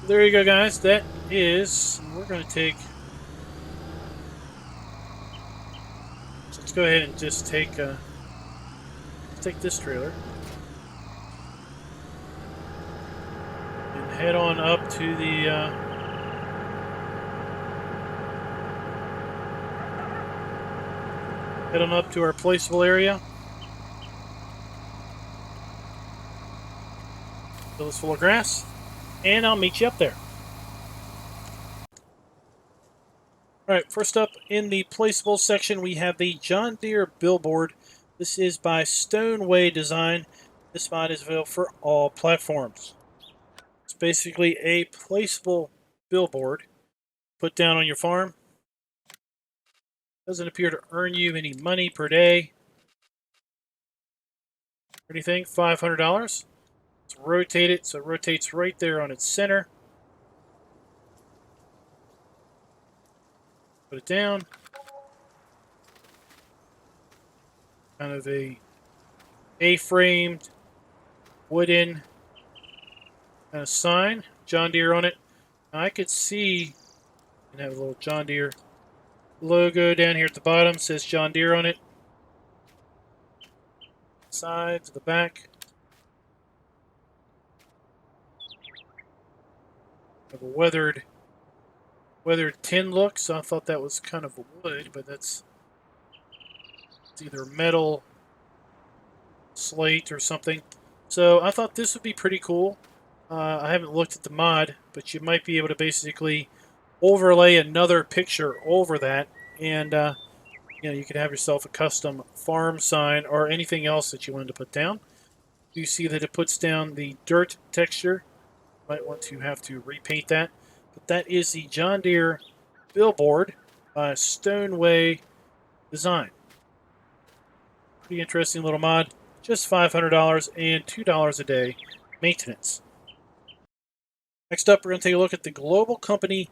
There you go, guys. That is, we're going to take, let's go ahead and just take this trailer and head on up to the head on up to our placeable area. Fill this full of grass, and I'll meet you up there. Alright, first up in the placeable section, we have the John Deere BillBoard. This is by Stoneway Design. This mod is available for all platforms. It's basically a placeable billboard put down on your farm. Doesn't appear to earn you any money per day or anything. $500. Let's rotate it so it rotates right there on its center. Put it down. Kind of a A-framed wooden kind of sign. John Deere on it. Now I could see and have a little John Deere logo down here at the bottom. It says John Deere on it. Side to the back. Have a weathered tin look, so I thought that was kind of a wood, but it's either metal, slate, or something. So I thought this would be pretty cool. I haven't looked at the mod, but you might be able to basically overlay another picture over that, and you know, you could have yourself a custom farm sign or anything else that you wanted to put down. You see that it puts down the dirt texture. Might want to have to repaint that. But that is the John Deere BillBoard by Stoneway Design. Pretty interesting little mod. Just $500 and $2 a day maintenance. Next up, we're going to take a look at the GlobalCompany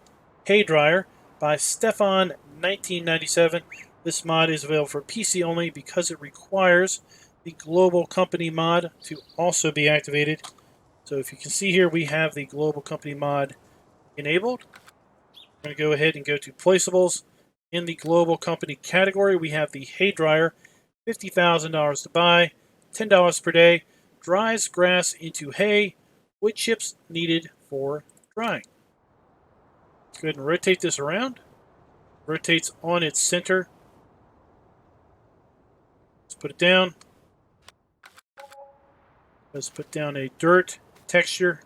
hay dryer by Stefan1997. This mod is available for PC only because it requires the GlobalCompany mod to also be activated. So if you can see here, we have the GlobalCompany mod enabled. I'm going to go ahead and go to Placeables. In the GlobalCompany category, we have the hay dryer, $50,000 to buy, $10 per day, dries grass into hay, wood chips needed for drying. Let's go ahead and rotate this around. Rotates on its center. Let's put it down. Let's put down a dirt texture.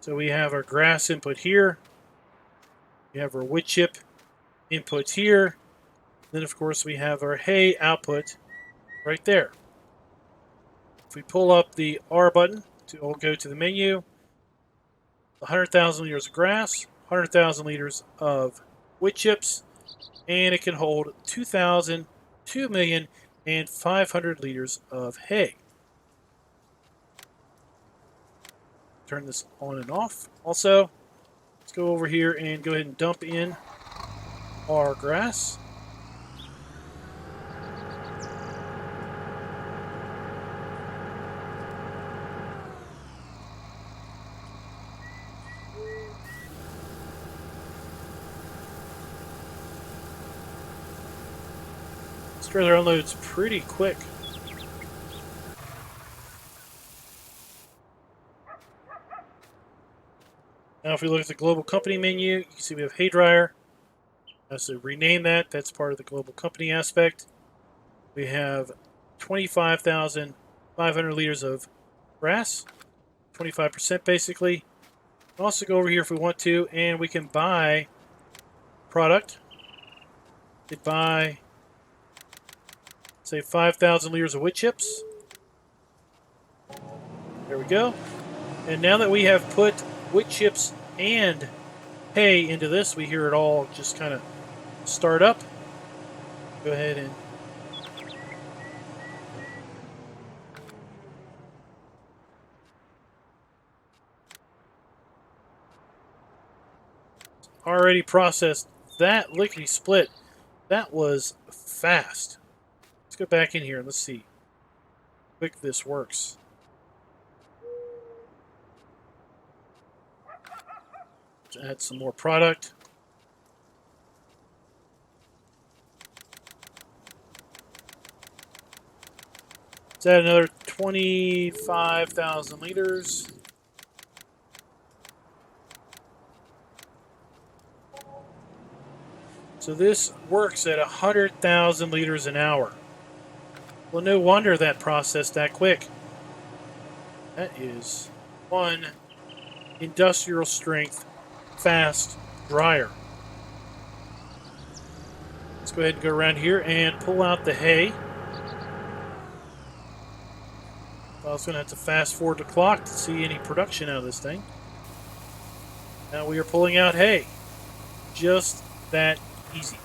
So we have our grass input here. We have our wood chip input here. Then, of course, we have our hay output right there. If we pull up the R button to go to the menu, 100,000 liters of grass, 100,000 liters of wood chips, and it can hold 2,500 liters of hay. Turn this on and off. Also, let's go over here and go ahead and dump in our grass. This trailer unloads pretty quick. Now if we look at the GlobalCompany menu, you can see we have hay dryer. So rename that. That's part of the GlobalCompany aspect. We have 25,500 liters of grass, 25% basically. We'll also go over here if we want to, and we can buy product. We could buy, say, 5,000 liters of wood chips. There we go. And now that we have put wood chips and hay into this, we hear it all just kind of start up. Go ahead and already processed that lickety split. That was fast. Let's go back in here and let's see how quick this works. Let's add some more product. Let's add another 25,000 liters. So this works at 100,000 liters an hour. Well, no wonder that processed that quick. That is one industrial strength fast dryer. Let's go ahead and go around here and pull out the hay. I was going to have to fast forward the clock to see any production out of this thing. Now we are pulling out hay. Just that easy.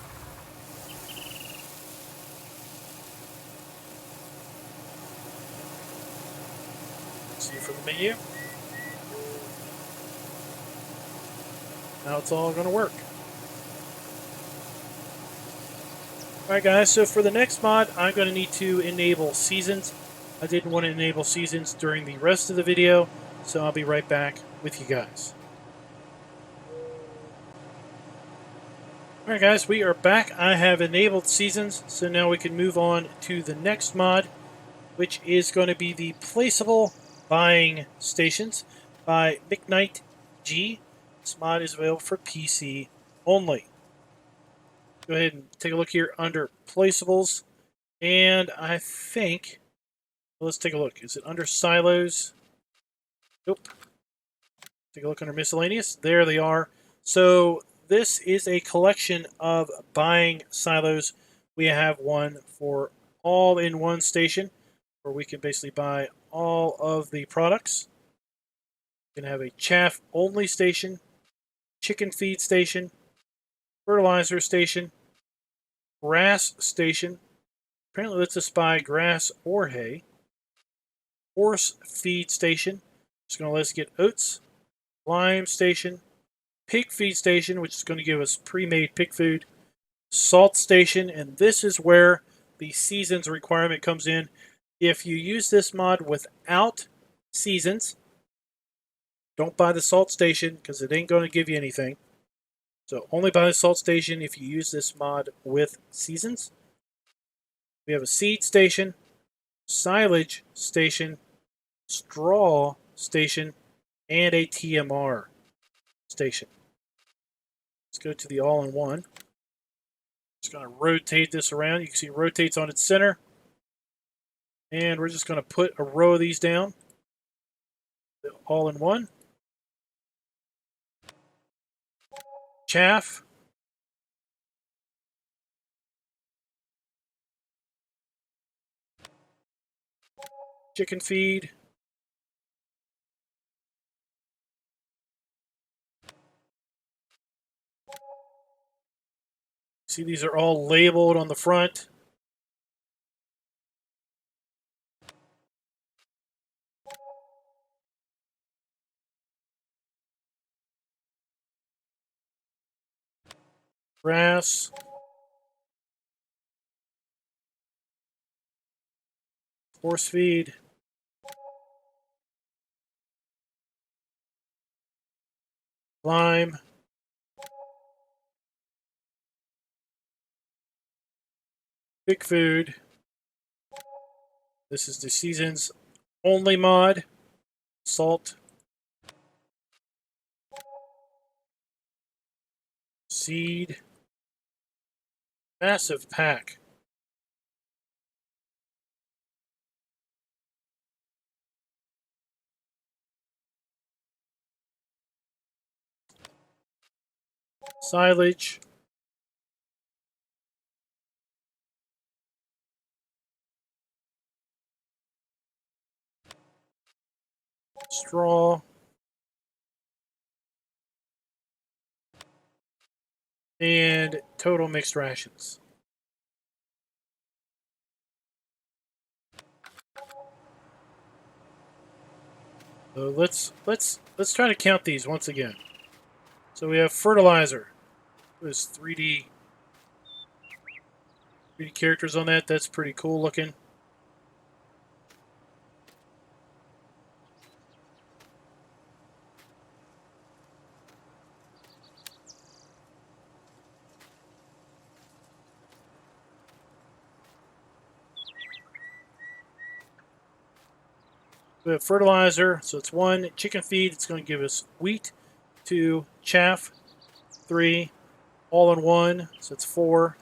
See for the menu. Now it's all going to work. Alright guys, so for the next mod, I'm going to need to enable seasons. I didn't want to enable seasons during the rest of the video, so I'll be right back with you guys. Alright guys, we are back. I have enabled seasons, so now we can move on to the next mod, which is going to be the Placeable Buying Stations by McKnight G. This mod is available for PC only. Go ahead and take a look here under Placeables, and I think, well, let's take a look. Is it under Silos? Nope. Take a look under Miscellaneous. There they are. So this is a collection of buying silos. We have one for all-in-one station, where we can basically buy all of the products. We can have a chaff-only station, chicken feed station, fertilizer station, grass station. Apparently lets us buy grass or hay. Horse feed station. It's going to let us get oats. Lime station. Pig feed station, which is going to give us pre-made pig food. Salt station, and this is where the seasons requirement comes in. If you use this mod without seasons, don't buy the salt station because it ain't going to give you anything. So only buy the salt station if you use this mod with seasons. We have a seed station, silage station, straw station, and a TMR station. Let's go to the all-in-one. Just going to rotate this around. You can see it rotates on its center. And we're just going to put a row of these down. All-in-one. Chaff. Chicken feed. See, these are all labeled on the front. Grass. Horse feed. Lime. Pig food. This is the seasons only mod. Salt. seed. Massive pack. Silage. Straw. And total mixed rations. So let's try to count these once again. So we have fertilizer. There's 3D characters on that. That's pretty cool looking. We have fertilizer, so it's 1. Chicken feed, it's going to give us wheat. 2. Chaff. 3. All-in-one, so it's 4.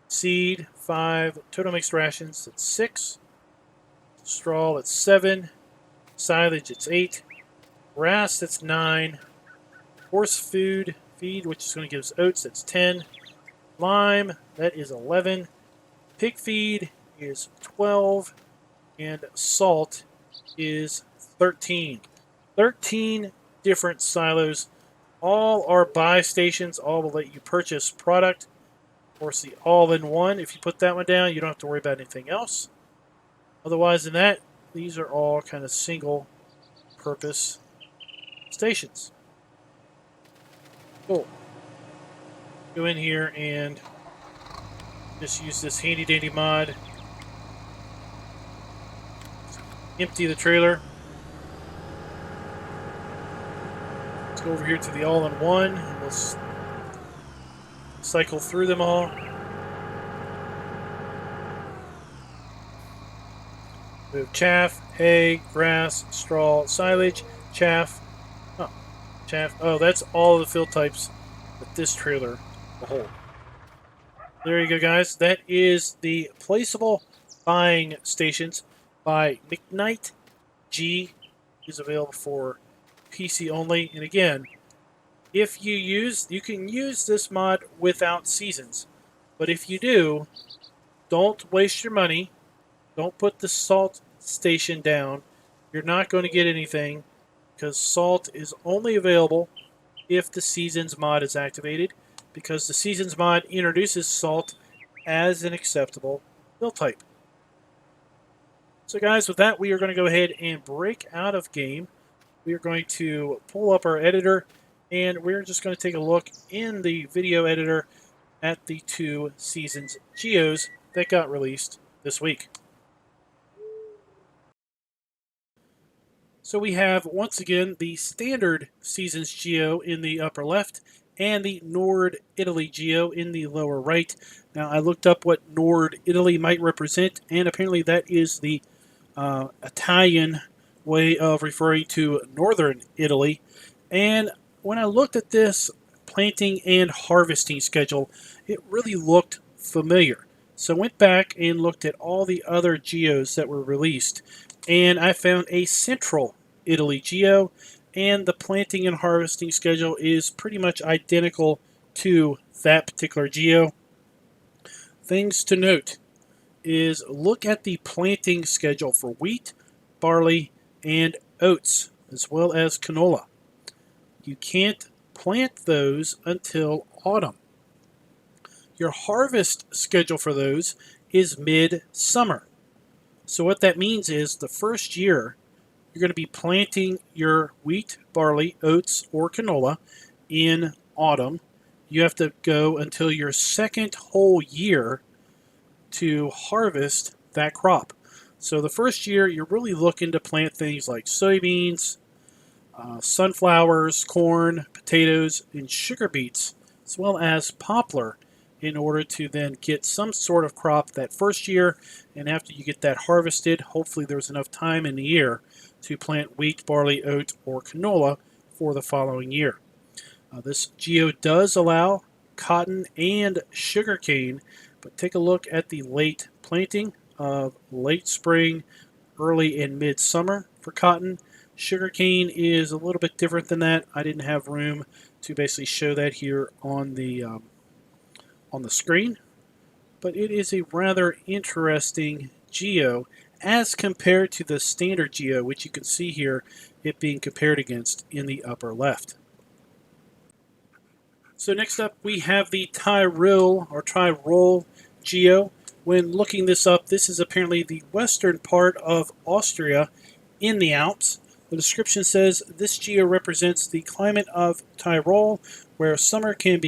Seed, 5. Total mixed rations, that's 6. Straw, that's 7. Silage, it's 8. Grass, that's 9. Horse feed, which is going to give us oats, that's 10. Lime, that is 11. Pig feed is 12. And salt is 13. 13 different silos. All are buy stations. All will let you purchase product. Of course, the all-in-one, if you put that one down, you don't have to worry about anything else. Otherwise than that, these are all kind of single-purpose stations. Cool. Go in here and just use this handy-dandy mod. Empty the trailer. Let's go over here to the all-in-one, and we'll cycle through them all. We have chaff, hay, grass, straw, silage, chaff. Oh, chaff. Oh, that's all the fill types that this trailer will hold. There you go, guys. That is the Placeable buying stations by McKnight. G is available for PC only. And again, if you can use this mod without seasons. But if you do, don't waste your money. Don't put the salt station down. You're not going to get anything because salt is only available if the seasons mod is activated, because the seasons mod introduces salt as an acceptable fill type. So guys, with that, we are going to go ahead and break out of game. We are going to pull up our editor, and we're just going to take a look in the video editor at the 2 seasons geos that got released this week. So we have, once again, the standard seasons geo in the upper left and the Nord Italy geo in the lower right. Now, I looked up what Nord Italy might represent, and apparently that is the Italian way of referring to northern Italy. And when I looked at this planting and harvesting schedule, it really looked familiar. So I went back and looked at all the other geos that were released, and I found a central Italy geo, and the planting and harvesting schedule is pretty much identical to that particular geo. Things to note is look at the planting schedule for wheat, barley, and oats, as well as canola. You can't plant those until autumn. Your harvest schedule for those is mid-summer. So what that means is the first year you're going to be planting your wheat, barley, oats, or canola in autumn. You have to go until your second whole year to harvest that crop. So the first year, you're really looking to plant things like soybeans, sunflowers, corn, potatoes, and sugar beets, as well as poplar, in order to then get some sort of crop that first year. And after you get that harvested, hopefully there's enough time in the year to plant wheat, barley, oat, or canola for the following year. This geo does allow cotton and sugarcane, but take a look at the late planting of late spring, early and mid-summer for cotton. Sugarcane is a little bit different than that. I didn't have room to basically show that here on the screen, but it is a rather interesting geo as compared to the standard geo, which you can see here it being compared against in the upper left. So next up we have the Tyrol geo. When looking this up, this is apparently the western part of Austria in the Alps. The description says this geo represents the climate of Tyrol, where summer can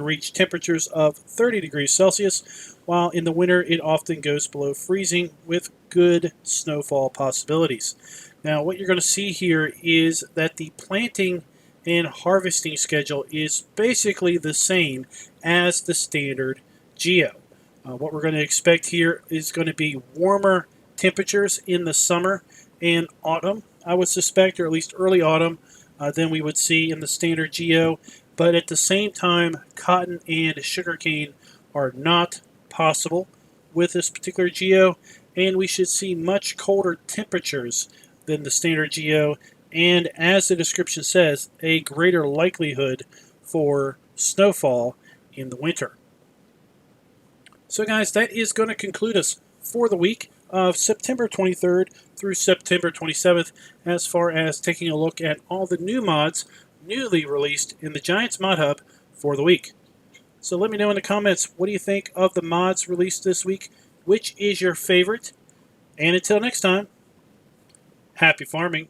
reach temperatures of 30 degrees Celsius, while in the winter it often goes below freezing with good snowfall possibilities. Now what you're going to see here is that the planting and harvesting schedule is basically the same as the standard geo. What we're going to expect here is going to be warmer temperatures in the summer and autumn, I would suspect, or at least early autumn, than we would see in the standard geo. But at the same time, cotton and sugarcane are not possible with this particular geo, and we should see much colder temperatures than the standard geo, and as the description says, a greater likelihood for snowfall in the winter. So guys, that is going to conclude us for the week of September 23rd through September 27th, as far as taking a look at all the new mods newly released in the Giants Mod Hub for the week. So let me know in the comments, what do you think of the mods released this week? Which is your favorite? And until next time, happy farming.